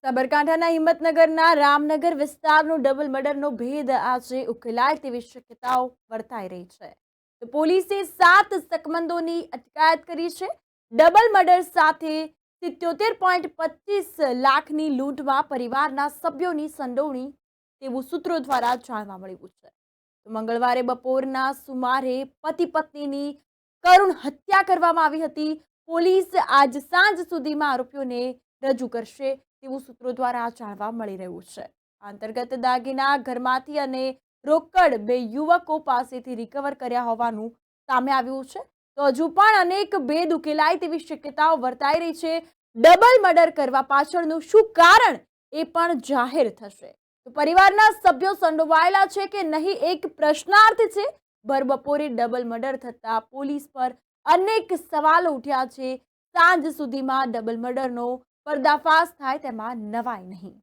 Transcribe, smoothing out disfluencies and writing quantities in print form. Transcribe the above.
સાબરકાંઠાના હિંમતનગરના રામનગર વિસ્તારનો ડબલ મર્ડરનો ભેદ આજે ઉકેલાય તેવી શક્યતાઓ વર્તાઈ રહી છે. તો પોલીસે 7 શકમંદોની અટકાયત કરી છે. ડબલ મર્ડર સાથે 77.25 લાખની લૂંટમાં પરિવારના સભ્યોની સંડોવણી તેવું સૂત્રો દ્વારા જાણવા મળ્યું છે. તો મંગળવારે બપોરના સુમારે પતિ પત્નીની કરુણ હત્યા કરવામાં આવી હતી. પોલીસ આજ સાંજ સુધીમાં આરોપીઓને રજૂ કરશે તેવું સૂત્રો દ્વારા જાણવા મળી રહ્યું છે. આ અંતર્ગત દાગીના ઘરમાંથી અને રોકડ 2 યુવકો પાસેથી રિકવર કર્યા હોવાનું સામે આવ્યું છે. તો હજુ પણ અનેક ભેદ ઉકેલાય તેવી શક્યતાઓ વર્તાઈ રહી છે. ડબલ મર્ડર કરવા પાછળનું શું કારણ એ પણ જાહેર થશે. તો પરિવારના સભ્યો સંડોવાયેલા છે કે નહીં એક પ્રશ્નાર્થ છે. ભર બપોરે ડબલ મર્ડર થતા પોલીસ પર અનેક સવાલો ઉઠ્યા છે. સાંજ સુધીમાં ડબલ મર્ડરનો પર્દાફાશ થાય તેમાં નવાઈ નહીં.